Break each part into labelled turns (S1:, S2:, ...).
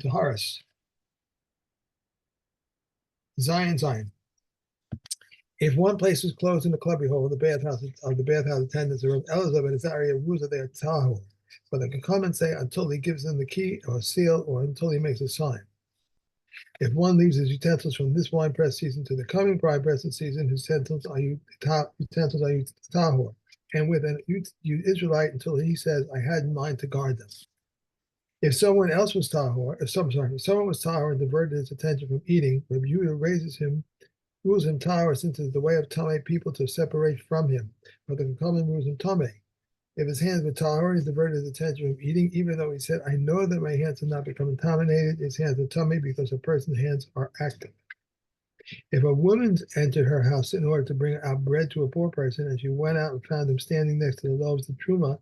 S1: Tohoros. Zion. If one place is closed in the cubby hole of the bathhouse attendants or of Elazar in his area of Ruza, they are tahor. But they can come and say until he gives them the key or seal or until he makes a sign. If one leaves his utensils from this wine press season to the coming wine press season, his utensils are tahor, and with an Israelite until he says, "I had in mind to guard them." If someone was tahor and diverted his attention from eating, Rabbi Yehuda rules him tahor, since it is the way of Tameh people to separate from him. But the common rules him Tameh. If his hands were tahor, he diverted his attention from eating, even though he said, "I know that my hands have not become contaminated." His hands are Tameh because a person's hands are active. If a woman entered her house in order to bring out bread to a poor person, and she went out and found him standing next to the loaves of truma,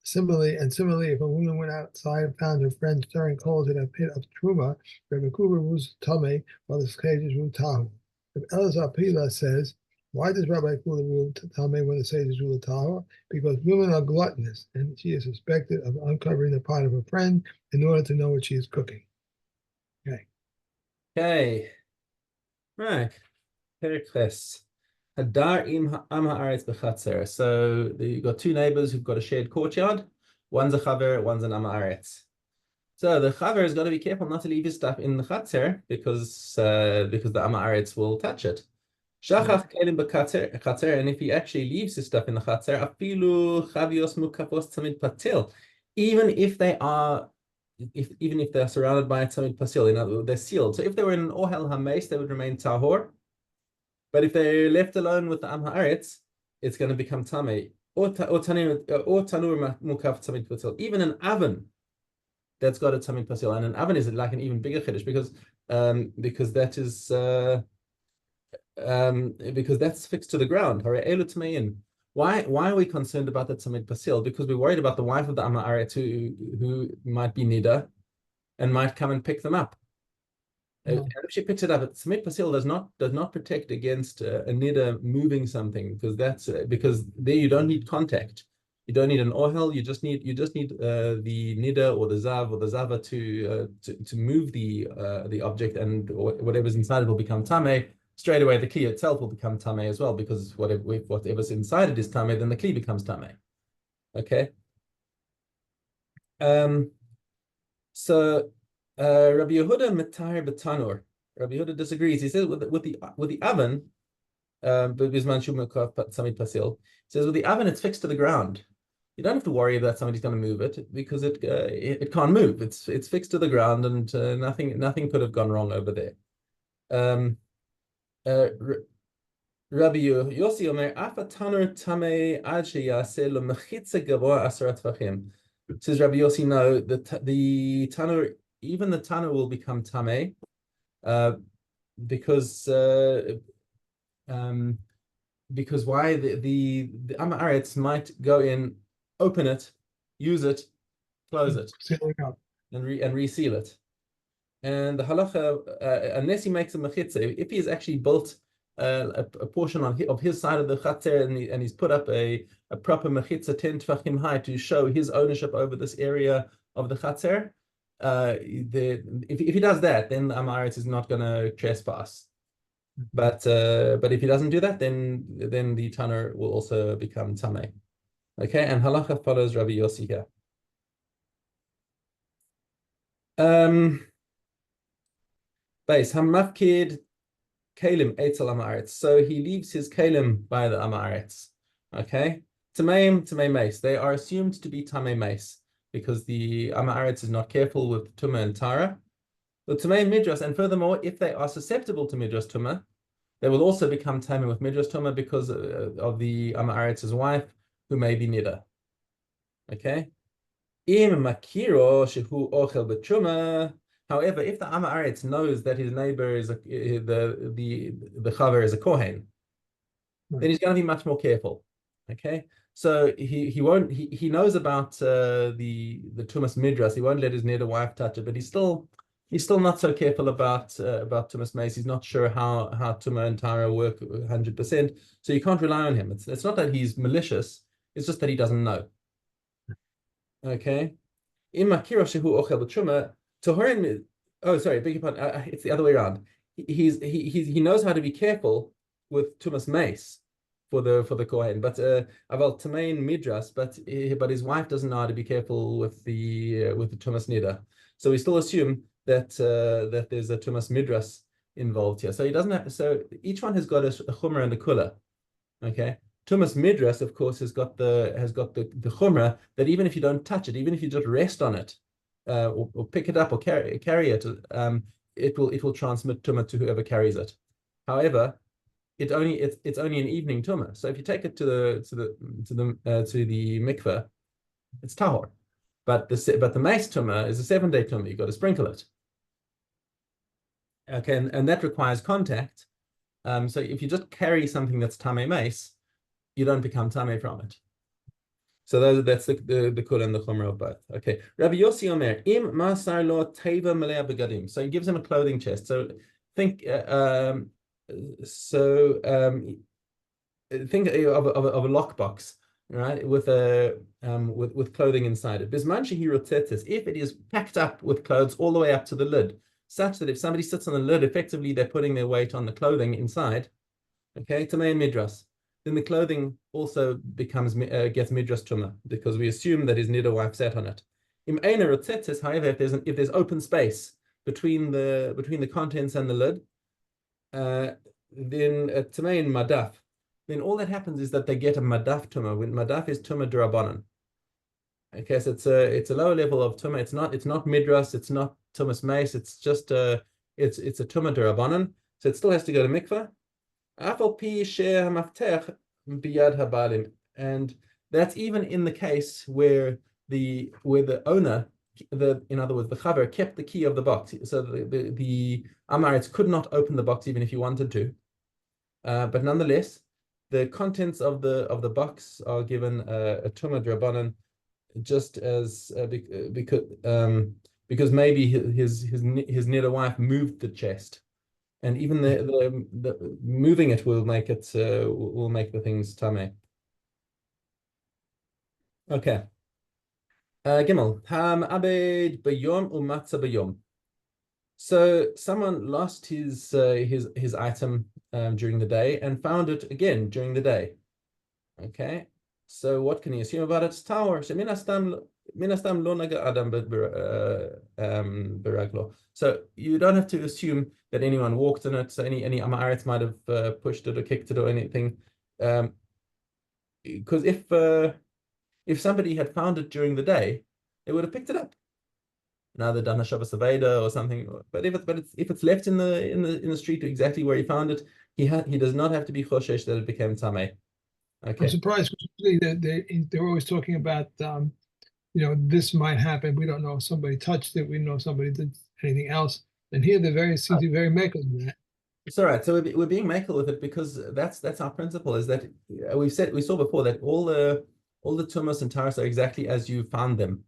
S1: similarly, if a woman went outside and found her friend stirring coals in a pit of truma, Rabbi Kuba rules Tameh, while the sages rule tahor. If Elazar Pila says, why does Rabbi Kula rule Tameh when the sages rule tahor? Because women are gluttonous, and she is suspected of uncovering the pot of a friend in order to know what she is cooking.
S2: Okay. Right. Perikles. Hadar im am haaretz bechatzer. So you've got two neighbors who've got a shared courtyard. One's a chaver, one's an am haaretz. So the chaver has got to be careful not to leave his stuff in the chatzer because the am haaretz will touch it. Shachach kelim bechatzer, and if he actually leaves his stuff in the chatzer, afilu chavios mukafos tzamid patil, even if they are. Even if they're surrounded by a tzamid pasil, in other words, they're sealed. So if they were in an ohel hameis, they would remain tahor. But if they're left alone with the am haaretz, it's going to become tamei. Or tanur mukaf tzamid pasil. Even an oven that's got a tzamid pasil, and an oven is like an even bigger chiddush because that is because that's fixed to the ground. Why are we concerned about the tzamid pasil? Because we're worried about the wife of the am haaretz who might be nida and might come and pick them up. And if she picks it up, tzamid pasil does not protect against a nida moving something, because because there you don't need contact. You don't need an ohel. You just need the nida or the zav or the zava to move the object, and whatever's inside it will become tameh. Straight away, the kli itself will become tameh as well, because whatever's inside it is tameh, then the kli becomes tameh. Okay. So Rabbi Yehuda metar b'tanur. Rabbi Yehuda disagrees. He says with the oven, bisman shumakov tzamid pasil. He says with the oven, it's fixed to the ground. You don't have to worry that somebody's going to move it, because it can't move. It's fixed to the ground, and nothing could have gone wrong over there. Rabbi Yossi Omer, Afa Tanur Tamei Ad Sheyaseh Lo Mechitza Gavoa Asara Tvachim. Says Rabbi Yossi, no, the tanur, even the tanur will become tamei, because why the am haaretz might go in, open it, use it, close it, and reseal it. And the halacha, unless he makes a mechitza, if he's actually built a portion of his side of the chatzer, and he's put up a proper mechitza 10 tefachim high to show his ownership over this area of the chatzer, if he does that, then the am haaretz is not going to trespass. But if he doesn't do that, then the tanur will also become tameh. Okay, and halacha follows Rabbi Yossi here. Base hamafkid kalim etzel am haaretz. So he leaves his kalim by the am haaretz. Okay, tamei mace. They are assumed to be tamei mace because the am haaretz is not careful with tumah and tara. But tamei midras, and furthermore, if they are susceptible to midras tumah, they will also become tamei with midras tumah because of the am haaretz's wife, who may be nida. Okay, im makiro shehu ochel b'tumah. However, if the am haaretz knows that his neighbor is the chaver is a kohen, then he's going to be much more careful. Okay, so he knows about the tumas midras. He won't let his neighbor wife touch it, but he's still not so careful about tumas mace. He's not sure how tumah and tara work 100%. So you can't rely on him. It's not that he's malicious. It's just that he doesn't know. Okay, im makiro shehu ochel b'tumah. Tohorin, Oh, sorry, beg your pardon. It's the other way around. He knows how to be careful with tumas mace for the kohen, but aval tamein midras, but his wife doesn't know how to be careful with the tumas nida. So we still assume that there's a tumas midras involved here. So he doesn't have. So each one has got a chumrah and a kula. Okay. Tumas midras, of course, has got the chumrah that even if you don't touch it, even if you just rest on it, or pick it up or carry it, it will transmit tumah to whoever carries it. However, it's only an evening tumah. So if you take it to the mikveh, it's tahor. But the mace tumah is a 7-day tumah. You've got to sprinkle it. Okay, and that requires contact. So if you just carry something that's tameh mace, you don't become tameh from it. So that's the kula and the chumrah of both. Okay. Rabbi Yossi Omer, im masar lo teva melea begadim. So he gives him a clothing chest. So think think of a lockbox, right? With with clothing inside it. Bisman shehi rotetes, if it is packed up with clothes all the way up to the lid, such that if somebody sits on the lid, effectively they're putting their weight on the clothing inside. Okay, tamei midras. Then the clothing also gets midras tumah because we assume that his nida wife sat on it. Im einer rotzetes, however, if there's open space between the contents and the lid, then tamein madaf. Then all that happens is that they get a madaf tumah. When madaf is tumah durabanan. Okay, so it's a lower level of tumah. It's not midras. It's not tumas mace. It's just it's a tumah durabanan. So it still has to go to mikveh. And that's even in the case where the owner, in other words, the chaver, kept the key of the box. So the Amarites could not open the box even if you wanted to. But nonetheless, the contents of the box are given a tumah drabanan, just as because maybe his nida wife moved the chest. And even the moving it will make the things tameh. Okay. Gimel. Ham abed bayom umatza bayom. So someone lost his item during the day and found it again during the day. Okay. So what can you assume about it? It's tahor. So minastam lo naga adam beraglo. So you don't have to assume that anyone walked in it. So any Amaretz might have pushed it or kicked it or anything. Because if somebody had found it during the day, they would have picked it up. Now they've done a Shabbos Aveda or something. But if it's left in the street exactly where he found it, he does not have to be choshesh that it became tameh. Okay.
S1: I'm surprised that they're always talking about this might happen. We don't know if somebody touched it. We don't know if somebody did anything else. And here they seem to be very makel in that.
S2: It's all right. So we're being makel with it because that's our principle. Is that we saw before that all the tumas and taras are exactly as you found them.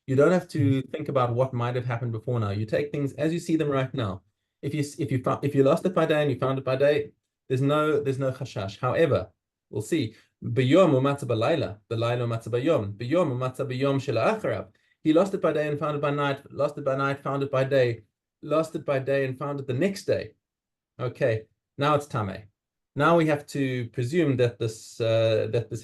S2: You don't have to think about what might have happened before now. You take things as you see them right now. If you lost it by day and you found it by day, there's no chashash. However, we'll see. B'yom umatza b'layla, b'layla umatza b'yom, b'yom umatza b'yom shela'acharav. He lost it by day and found it by night. Lost it by night, found it by day. Lost it by day and found it the next day. Okay, now it's tameh. Now we have to presume that this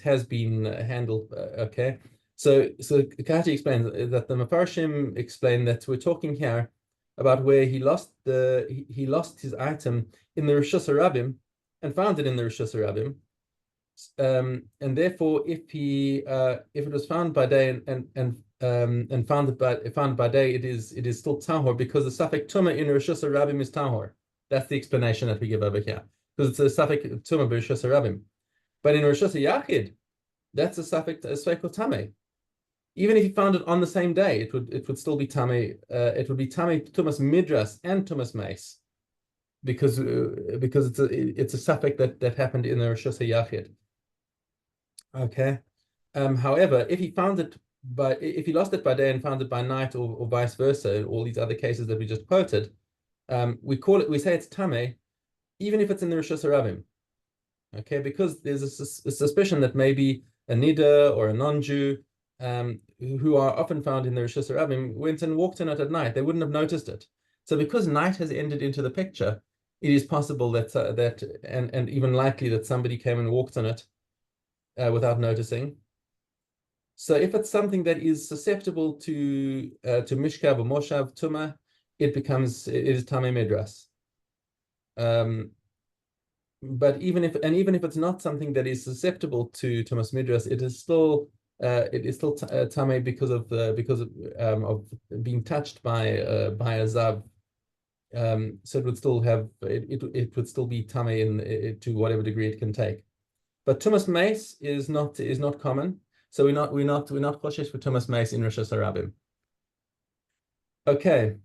S2: has been handled. Okay, so Kati explains that the Mefarshim explain that we're talking here about where he lost his item in the Rishus Harabim and found it in the Rishus Harabim. And therefore, if it was found by day and found by day, it is still tahor because the suffix tumah in Rishus Harabim is tahor. That's the explanation that we give over here because it's a suffix tumah b'Rishus Harabim. But in Rishus Yachid, that's a suffix sveikot tameh. Even if you found it on the same day, it would still be tameh. It would be tameh tumas midras and tumas mace because it's a suffix that happened in the Rishus Yachid. Okay. However, if he lost it by day and found it by night, or vice versa, all these other cases that we just quoted, we say it's tameh, even if it's in the Rishus Harabim. Okay, because there's a suspicion that maybe a nida or a non-Jew, who are often found in the Rishus Harabim, went and walked in it at night. They wouldn't have noticed it. So because night has entered into the picture, it is possible and even likely that somebody came and walked on it without noticing. So if it's something that is susceptible to mishkav or moshav tuma, it is tamei midras. But even if it's not something that is susceptible to tumas midras, it is still tamei because of being touched by a zav. So it would still would still be tamei to whatever degree it can take. But tumas meis is not common. So we're not choshesh for tumas meis in Rosh Hashanah. Okay,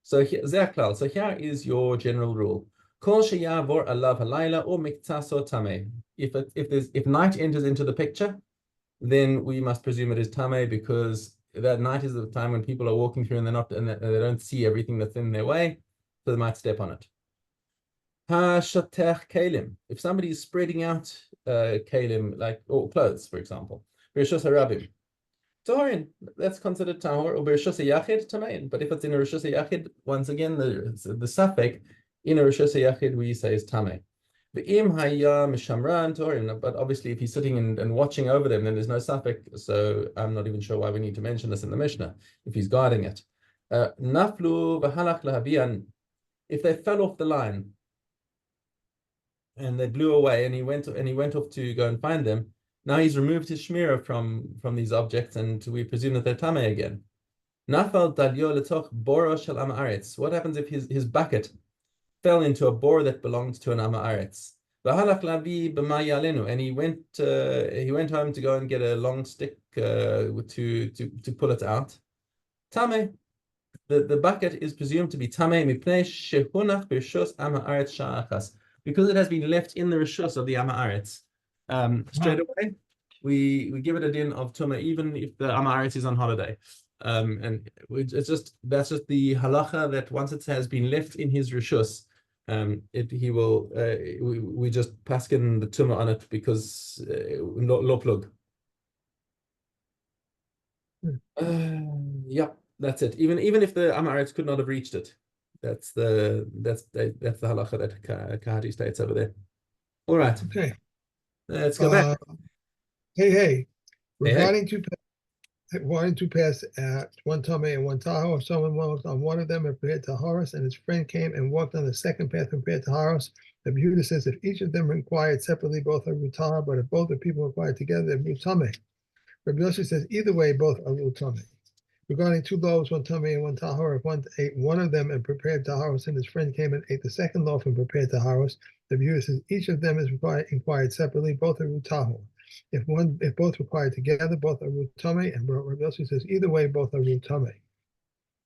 S2: so here is your general rule. Kol sheyavor alav halayla or miktaso tamei. If night enters into the picture, then we must presume it is tamei because that night is the time when people are walking through and they don't see everything that's in their way, so they might step on it. Ha-shatech kalim. If somebody is spreading out kalim or clothes, for example, Rishos harabim. Tahorin, that's considered tahor, or Rishos yachid tamein. But if it's in a Rishos yachid, once again, the suffix in a Rishos yachid we say is tamei. The im haya mishamran tahorin. But obviously, if he's sitting and watching over them, then there's no suffix. So I'm not even sure why we need to mention this in the Mishnah if he's guarding it. Naflu v'halach lahavian. If they fell off the line and they blew away, and he went off to go and find them. Now he's removed his shmira from these objects, and we presume that they're tamei again. Nafal dalyo letoch boro shel am haaretz. What happens if his bucket fell into a bore that belonged to an am haaretz? V'halach lavi b'ma yalenu, and he went home to go and get a long stick to pull it out. Tamei. The bucket is presumed to be tamei mipnei shehunach b'rishos am haaretz sha'achas, because it has been left in the rishus of the am haaretz. Straight away, we give it a din of tuma, even if the am haaretz is on holiday. And that's just the halacha that once it has been left in his rishus, we just paskin the tuma on it because lo plug. Yeah, that's it. Even if the am haaretz could not have reached it, that's the halacha that Kahati states over there. All right.
S1: Okay.
S2: Let's go back.
S1: Hey. Regarding two paths at one tamei and one tahor, if someone walked on one of them and prepared Tohoros, and his friend came and walked on the second path and prepared Tohoros, the Yehuda says if each of them required separately, both are rutar, but if both the people required together, they're rutamei. Rabbi Yossi says either way, both are rutamei. Regarding two loaves, one tamei and one tahor, if one ate one of them and prepared Tohoros, and his friend came and ate the second loaf and prepared Tohoros, the Yehuda says each of them is inquired separately, both are rutahor. If both required together, both are rutamei, and Rabbi Yossi says either way, both are rutamei.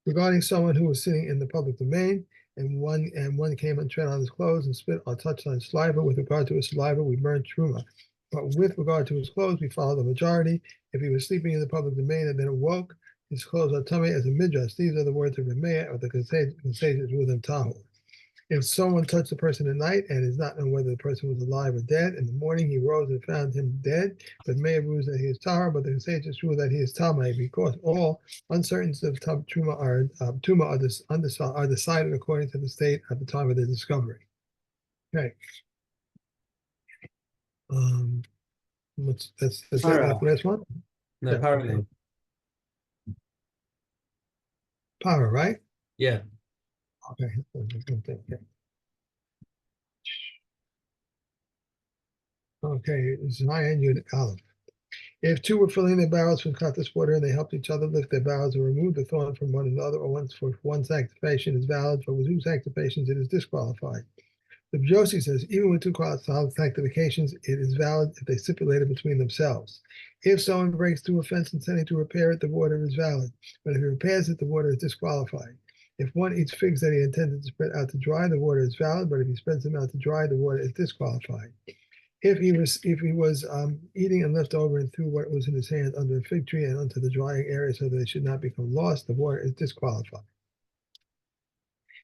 S1: Regarding someone who was sitting in the public domain, and one came and tread on his clothes and spit or touched on his saliva, with regard to his saliva, we burn truma. But with regard to his clothes, we follow the majority. If he was sleeping in the public domain and then awoke, his clothes are tamei as a midrash. These are the words of Remeah or the consages with him tahor. If someone touched a person at night and is not known whether the person was alive or dead, in the morning he rose and found him dead, but may have rules that he is tahor, but the sages rule that he is tamei, because all uncertainties of tuma are decided according to the state at the time of the discovery. Okay. That's it. That's the last one.
S2: No,
S1: Yeah.
S2: parallel.
S1: Power, right?
S2: Yeah.
S1: Okay. Okay, Zion Unit Aleph. If two were filling their barrels from cutlass water and they helped each other lift their barrels or remove the thorn from one another, or once for one's activation is valid, for whose activations it is disqualified. The Josi says even with two sanctifications, it is valid if they stipulate it between themselves. If someone breaks through a fence intending to repair it, the water is valid. But if he repairs it, the water is disqualified. If one eats figs that he intended to spread out to dry, the water is valid. But if he spreads them out to dry, the water is disqualified. If he was eating and left over and threw what was in his hand under a fig tree and onto the drying area so that they should not become lost, the water is disqualified.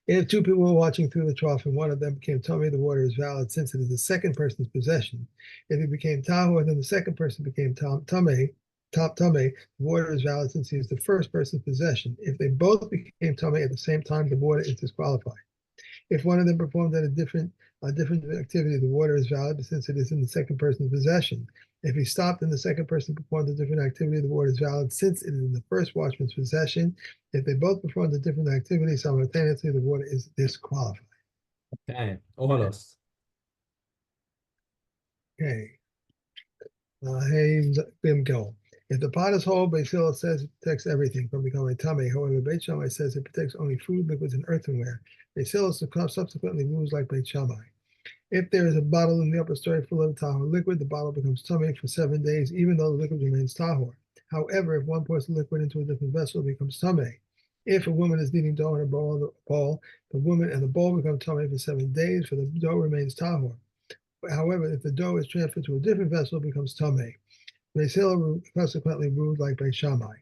S1: If two people were watching through the trough and one of them became tamei, the water is valid since it is the second person's possession. If he became tahor, then the second person became tamei, top tame, the water is valid since he is the first person's possession. If they both became tame at the same time, the water is disqualified. If one of them performs at a different activity, the water is valid since it is in the second person's possession. If he stopped and the second person performed a different activity, the water is valid since it is in the first watchman's possession. If they both performed a different activity simultaneously, the water is disqualified.
S2: Okay, Tohoros.
S1: Okay. Hey, Bimgil. If the pot is whole, Beit Hillel says it protects everything from becoming tummy. However, Beit Shammai says it protects only food, liquids, and earthenware. Beit Hillel subsequently rules like Beit Shammai. If there is a bottle in the upper story full of tahor liquid, the bottle becomes tummy for 7 days, even though the liquid remains tahor. However, if one pours the liquid into a different vessel, it becomes tummy. If a woman is kneading dough in a bowl, the woman and the bowl become tummy for 7 days, for the dough remains tahor. However, if the dough is transferred to a different vessel, it becomes tummy. Beit Hillel consequently ruled like Beit Shammai.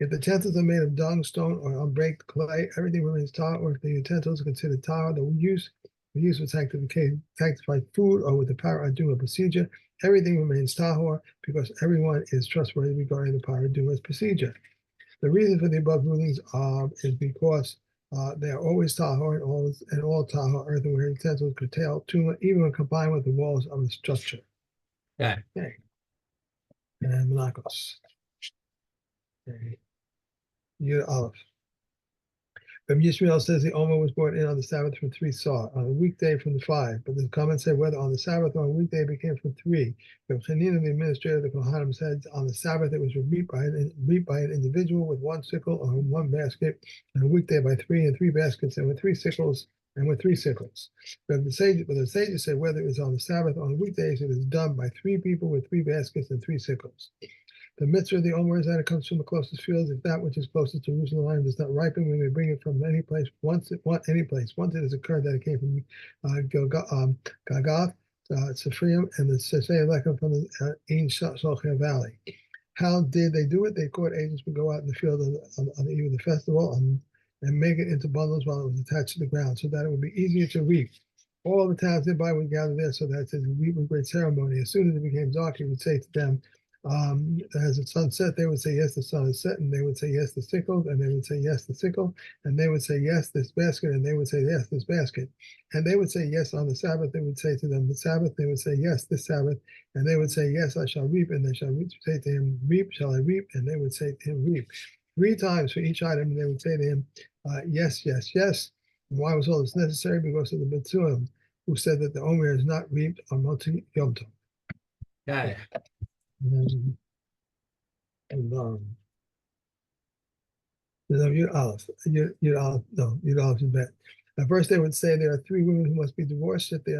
S1: If the utensils are made of dung, stone, or unbaked clay, everything remains tahor. Or if the utensils are considered tahor, the use with sanctified food or with the paraduma procedure, everything remains tahor because everyone is trustworthy regarding the paraduma procedure. The reason for the above rulings is because they are always tahor and all tahor earthenware utensils curtail tuma even when combined with the walls of the structure.
S2: Okay.
S1: Okay. And Menachos. Okay. Yud Aleph. Yishmael says the Omer was brought in on the Sabbath from 3 saw, on a weekday from the 5, but the comments say whether on the Sabbath or on a weekday it became from 3. Chanina, the administrator of the Kohanim, said on the Sabbath it was reaped by an individual with 1 sickle or 1 basket, and a weekday by 3 and 3 baskets, and with 3 sickles. But the sages say whether it was on the Sabbath or on the weekdays, it is done by 3 people with 3 baskets and 3 sickles. The mitzvah of the Omer is that it comes from the closest fields. If that which is closest to Jerusalem does not ripen, we may bring it from any place. Once it has occurred that it came from Gagath, Sephraim, and the Sesei Lechem from the Ein Shalcher Valley. How did they do it? They caught agents would go out in the field on the eve of the festival and make it into bundles while it was attached to the ground, so that it would be easier to reap. All the towns nearby would gather there, so that it would reap with great ceremony. As soon as it became dark, he would say to them, as the sun set, they would say, yes, the sun is set, and they would say, yes, the sickle, and they would say, yes, the sickle, and they would say, yes, this basket, and they would say, yes, this basket. And they would say, yes, on the Sabbath, they would say to them, the Sabbath, they would say, yes, this Sabbath, and they would say, yes, I shall reap, and they shall say to him, reap, shall I reap, and they would say to him, reap. 3 times for each item, and they would say to him, yes, yes, yes. And why was all this necessary? Because of the Betzulim, who said that the Omer is not reaped on Moti Yom Tov.
S2: Okay.
S1: And Yud Aleph is bad. At first, they would say there are 3 women who must be divorced if they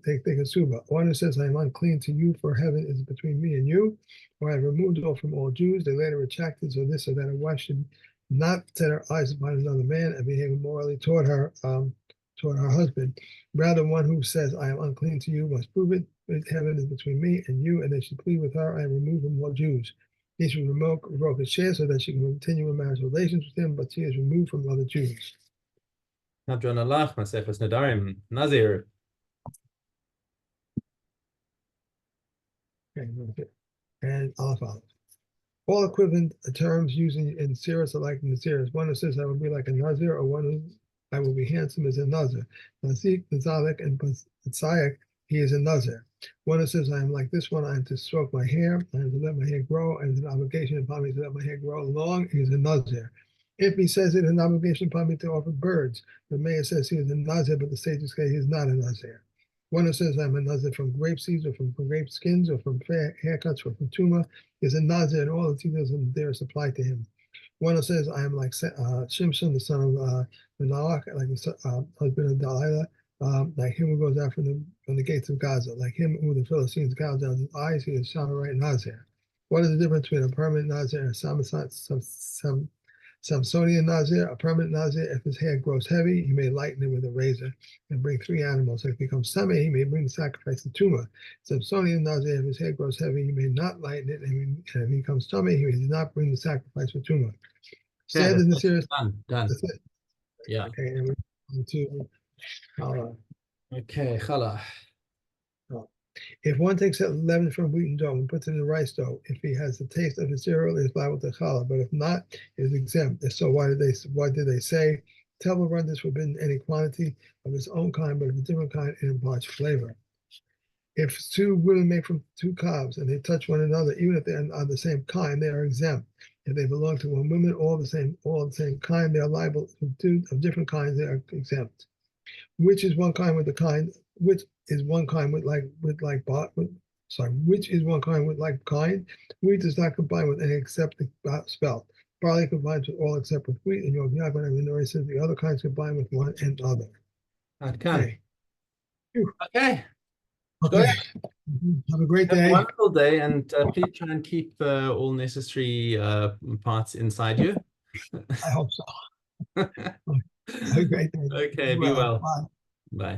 S1: take a suba. One who says, I am unclean to you, for heaven is between me and you, or I have removed all from all Jews. They later retracted, so this or that a wife should not set her eyes upon another man and behave immorally toward her husband. Rather, one who says, I am unclean to you must prove it. Heaven is between me and you, and they should plead with her, I am removed from all Jews. He should revoke his share so that she can continue in marriage relations with him, but she is removed from other Jews.
S2: Hadron Alach, Masechus Nadarim, Nazir.
S1: Okay, and Aleph. All equivalent terms used in Sirius are like in the Sirius. One who says I will be like a Nazir, or one who I will be handsome as a Nazir. Nazik, Nazalek, and Patsayak, he is a Nazir. One who says I am like this one, I am to stroke my hair, I am to let my hair grow, and it's an obligation upon me to let my hair grow long, he is a Nazir. If he says it is an obligation upon me to offer birds, the mayor says he is a Nazir, but the sages say he is not a Nazir. One who says I'm a Nazir from grape seeds, or from grape skins, or from haircuts, or from tumor, is a Nazir, and all the details there is applied to him. One who says I am like Shimshon, the son of Manoach, like the husband of Delilah, like him who goes out from the gates of Gaza, like him who the Philistines gouged out his eyes, he is Shamarite Nazir. What is the difference between a permanent Nazir and a Samsonian Nazir? A permanent Nazir, if his hair grows heavy, he may lighten it with a razor and bring 3 animals. If it becomes semi, he may bring the sacrifice to Tumah. Samsonian Nazir, if his hair grows heavy, he may not lighten it, and if he becomes tummy, he may not bring the sacrifice for Tumah. Standard in the series.
S2: Done.
S1: That's it.
S2: Yeah.
S1: Okay, and we're on to
S2: Okay, Chala.
S1: If one takes out leaven from wheaten dough and puts it in the rice dough, if he has the taste of the cereal, it is liable to challah, but if not, it is exempt. If so, why did they say? Tell the run this forbidden any quantity of its own kind, but of a different kind, it imparts flavor. If two women make from two calves and they touch one another, even if they are the same kind, they are exempt. If they belong to one woman, all the same kind, they are liable to two of different kinds, they are exempt. Which is one kind with the kind, which is one kind with which is one kind with like kind? Wheat does not combine with any except the spelt. Barley combines with all except with wheat, and Yom Yaakov and Minori says the other kinds combine with one and other.
S2: Okay.
S1: Phew.
S2: Okay.
S1: Okay. Have a great
S2: Have a
S1: day.
S2: wonderful day, and please try and keep all necessary parts inside you.
S1: I hope so. Have a great day.
S2: Okay, be well.
S1: Bye.
S2: Bye.